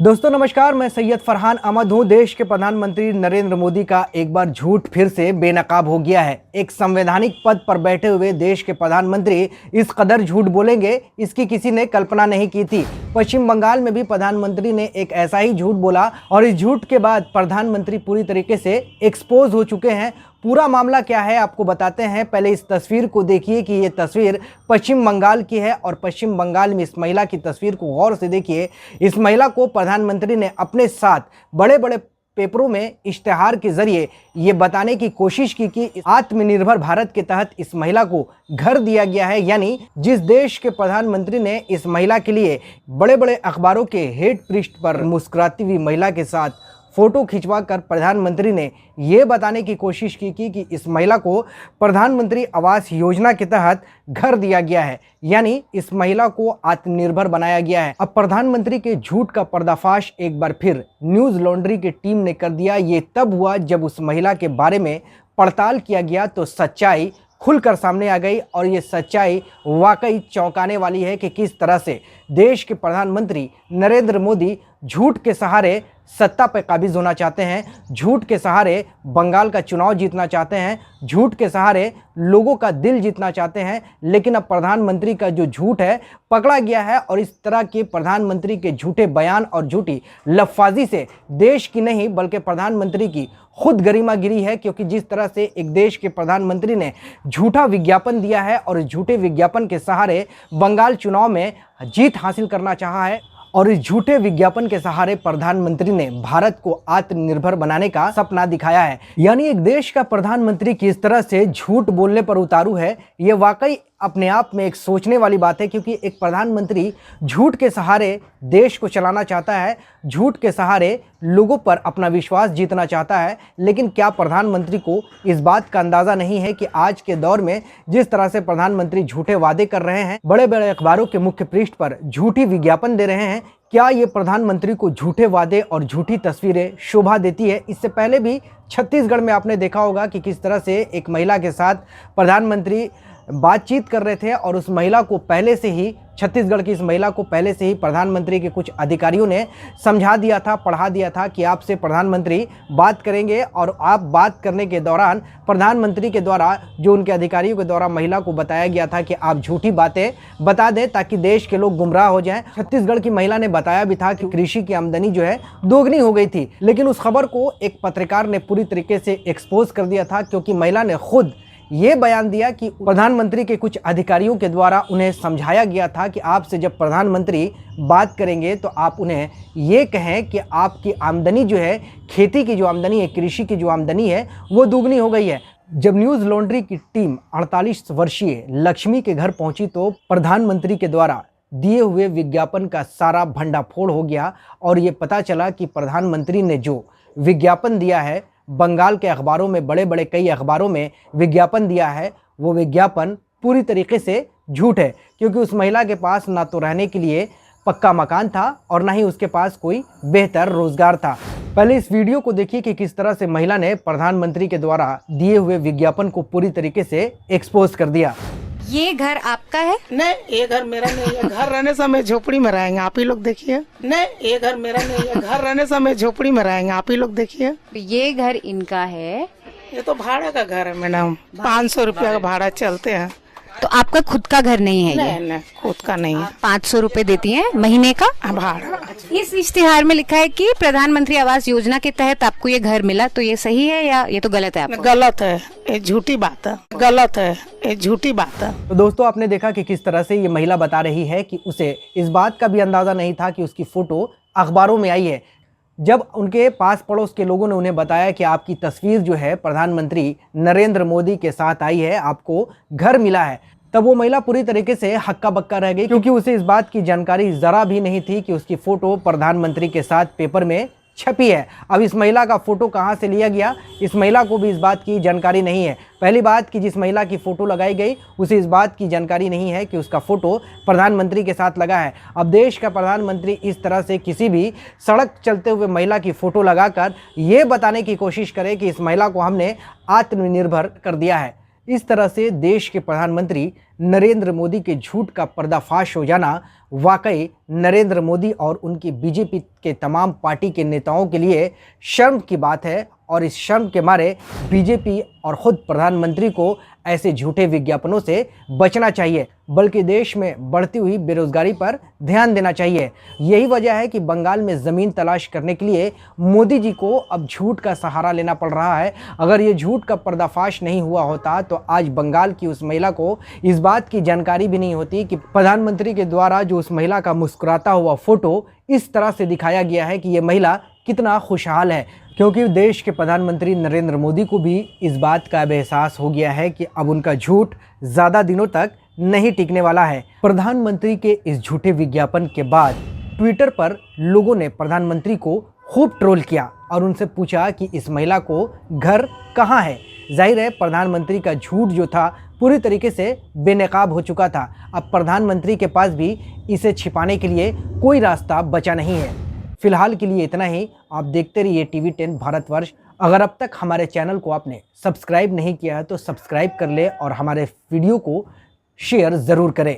दोस्तों नमस्कार, मैं सैयद फरहान अहमद हूँ। देश के प्रधानमंत्री नरेंद्र मोदी का एक बार झूठ फिर से बेनकाब हो गया है। एक संवैधानिक पद पर बैठे हुए देश के प्रधानमंत्री इस कदर झूठ बोलेंगे, इसकी किसी ने कल्पना नहीं की थी। पश्चिम बंगाल में भी प्रधानमंत्री ने एक ऐसा ही झूठ बोला और इस झूठ के बाद प्रधानमंत्री पूरी तरीके से एक्सपोज हो चुके हैं। पूरा मामला क्या है आपको बताते हैं। पहले इस तस्वीर को देखिए कि ये तस्वीर पश्चिम बंगाल की है और पश्चिम बंगाल में इस महिला की तस्वीर को गौर से देखिए। इस महिला को प्रधानमंत्री ने अपने साथ बड़े बड़े पेपरों में इश्तेहार के जरिए ये बताने की कोशिश की कि आत्मनिर्भर भारत के तहत इस महिला को घर दिया गया है। यानी जिस देश के प्रधानमंत्री ने इस महिला के लिए बड़े बड़े अखबारों के हेड पृष्ठ पर मुस्कुराती हुई महिला के साथ फोटो खिंचवा कर प्रधानमंत्री ने ये बताने की कोशिश की कि इस महिला को प्रधानमंत्री आवास योजना के तहत घर दिया गया है, यानी इस महिला को आत्मनिर्भर बनाया गया है। अब प्रधानमंत्री के झूठ का पर्दाफाश एक बार फिर न्यूज़ लॉन्ड्री की टीम ने कर दिया। ये तब हुआ जब उस महिला के बारे में पड़ताल किया गया तो सच्चाई खुलकर सामने आ गई और ये सच्चाई वाकई चौंकाने वाली है कि किस तरह से देश के प्रधानमंत्री नरेंद्र मोदी झूठ के सहारे सत्ता पर काबिज होना चाहते हैं, झूठ के सहारे बंगाल का चुनाव जीतना चाहते हैं, झूठ के सहारे लोगों का दिल जीतना चाहते हैं। लेकिन अब प्रधानमंत्री का जो झूठ है पकड़ा गया है और इस तरह के प्रधानमंत्री के झूठे बयान और झूठी लफ्ज़बाजी से देश की नहीं बल्कि प्रधानमंत्री की खुद गरिमा गिरी है। क्योंकि जिस तरह से एक देश के प्रधानमंत्री ने झूठा विज्ञापन दिया है और इस झूठे विज्ञापन के सहारे बंगाल चुनाव में जीत हासिल करना चाहा है और इस झूठे विज्ञापन के सहारे प्रधानमंत्री ने भारत को आत्मनिर्भर बनाने का सपना दिखाया है। यानी एक देश का प्रधानमंत्री किस तरह से झूठ बोलने पर उतारू है, ये वाकई अपने आप में एक सोचने वाली बात है। क्योंकि एक प्रधानमंत्री झूठ के सहारे देश को चलाना चाहता है, झूठ के सहारे लोगों पर अपना विश्वास जीतना चाहता है। लेकिन क्या प्रधानमंत्री को इस बात का अंदाज़ा नहीं है कि आज के दौर में जिस तरह से प्रधानमंत्री झूठे वादे कर रहे हैं, बड़े बड़े अखबारों के मुख्य पृष्ठ पर झूठी विज्ञापन दे रहे हैं, क्या ये प्रधानमंत्री को झूठे वादे और झूठी तस्वीरें शोभा देती है? इससे पहले भी छत्तीसगढ़ में आपने देखा होगा कि किस तरह से एक महिला के साथ प्रधानमंत्री बातचीत कर रहे थे और उस महिला को पहले से ही, छत्तीसगढ़ की इस महिला को पहले से ही प्रधानमंत्री के कुछ अधिकारियों ने समझा दिया था, पढ़ा दिया था कि आपसे प्रधानमंत्री बात करेंगे और आप बात करने के दौरान प्रधानमंत्री के द्वारा, जो उनके अधिकारियों के द्वारा महिला को बताया गया था कि आप झूठी बातें बता दें ताकि देश के लोग गुमराह हो जाएं। छत्तीसगढ़ की महिला ने बताया भी था कि कृषि की आमदनी जो है दोगुनी हो गई थी। लेकिन उस खबर को एक पत्रकार ने पूरी तरीके से एक्सपोज कर दिया था क्योंकि महिला ने खुद ये बयान दिया कि प्रधानमंत्री के कुछ अधिकारियों के द्वारा उन्हें समझाया गया था कि आपसे जब प्रधानमंत्री बात करेंगे तो आप उन्हें ये कहें कि आपकी आमदनी जो है, खेती की जो आमदनी है, कृषि की जो आमदनी है, वो दोगुनी हो गई है। जब न्यूज़ लॉन्ड्री की टीम 48 वर्षीय लक्ष्मी के घर पहुंची तो प्रधानमंत्री के द्वारा दिए हुए विज्ञापन का सारा भंडाफोड़ हो गया और ये पता चला कि प्रधानमंत्री ने जो विज्ञापन दिया है, बंगाल के अखबारों में, बड़े बड़े कई अखबारों में विज्ञापन दिया है, वो विज्ञापन पूरी तरीके से झूठ है। क्योंकि उस महिला के पास ना तो रहने के लिए पक्का मकान था और ना ही उसके पास कोई बेहतर रोजगार था। पहले इस वीडियो को देखिए कि किस तरह से महिला ने प्रधानमंत्री के द्वारा दिए हुए विज्ञापन को पूरी तरीके से एक्सपोज कर दिया। ये घर आपका है? नहीं, ये घर मेरा नहीं है। घर रहने से हमें झोपड़ी में रहेंगे, आप ही लोग देखिए। नहीं, ये घर मेरा नहीं है। घर रहने से हमें झोपड़ी में रहेंगे, आप ही लोग देखिए। ये घर इनका है? ये तो भाड़ा का घर है मैडम, 500 रुपया का भाड़ा चलते हैं। तो आपका खुद का घर नहीं है? नहीं नहीं, खुद का नहीं है। 500 रुपए देती हैं महीने का भाड़ा। इस इश्तिहार में लिखा है कि प्रधानमंत्री आवास योजना के तहत आपको ये घर मिला, तो ये सही है या ये तो गलत है? आपको गलत है, ये झूठी बात है। गलत है, ये झूठी बात है। तो दोस्तों आपने देखा कि किस तरह से ये महिला बता रही है कि उसे इस बात का भी अंदाजा नहीं था कि उसकी फोटो अखबारों में आई है। जब उनके पास पड़ोस के लोगों ने उन्हें बताया कि आपकी तस्वीर जो है प्रधानमंत्री नरेंद्र मोदी के साथ आई है, आपको घर मिला है, तब वो महिला पूरी तरीके से हक्का बक्का रह गई। क्योंकि उसे इस बात की जानकारी ज़रा भी नहीं थी कि उसकी फ़ोटो प्रधानमंत्री के साथ पेपर में छपी है। अब इस महिला का फ़ोटो कहाँ से लिया गया, इस महिला को भी इस बात की जानकारी नहीं है। पहली बात कि जिस महिला की फ़ोटो लगाई गई उसे इस बात की जानकारी नहीं है कि उसका फ़ोटो प्रधानमंत्री के साथ लगा है। अब देश का प्रधानमंत्री इस तरह से किसी भी सड़क चलते हुए महिला की फ़ोटो लगाकर ये बताने की कोशिश करे कि इस महिला को हमने आत्मनिर्भर कर दिया है, इस तरह से देश के प्रधानमंत्री नरेंद्र मोदी के झूठ का पर्दाफाश हो जाना वाकई नरेंद्र मोदी और उनकी बीजेपी के तमाम पार्टी के नेताओं के लिए शर्म की बात है और इस शर्म के मारे बीजेपी और खुद प्रधानमंत्री को ऐसे झूठे विज्ञापनों से बचना चाहिए, बल्कि देश में बढ़ती हुई बेरोजगारी पर ध्यान देना चाहिए। यही वजह है कि बंगाल में ज़मीन तलाश करने के लिए मोदी जी को अब झूठ का सहारा लेना पड़ रहा है। अगर ये झूठ का पर्दाफाश नहीं हुआ होता तो आज बंगाल की उस महिला को इस बात की जानकारी भी नहीं होती कि प्रधानमंत्री के द्वारा जो उस महिला का मुस्कुराता हुआ फोटो इस तरह से दिखाया गया है कि ये महिला कितना खुशहाल है, क्योंकि देश के प्रधानमंत्री नरेंद्र मोदी को भी इस बात का एहसास हो गया है कि अब उनका झूठ ज़्यादा दिनों तक नहीं टिकने वाला है। प्रधानमंत्री के इस झूठे विज्ञापन के बाद ट्विटर पर लोगों ने प्रधानमंत्री को खूब ट्रोल किया और उनसे पूछा कि इस महिला को घर कहाँ है। जाहिर है प्रधानमंत्री का झूठ जो था पूरी तरीके से बेनकाब हो चुका था। अब प्रधानमंत्री के पास भी इसे छिपाने के लिए कोई रास्ता बचा नहीं है। फिलहाल के लिए इतना ही। आप देखते रहिए TV10 भारतवर्ष। अगर अब तक हमारे चैनल को आपने सब्सक्राइब नहीं किया है तो सब्सक्राइब कर ले और हमारे वीडियो को शेयर ज़रूर करें।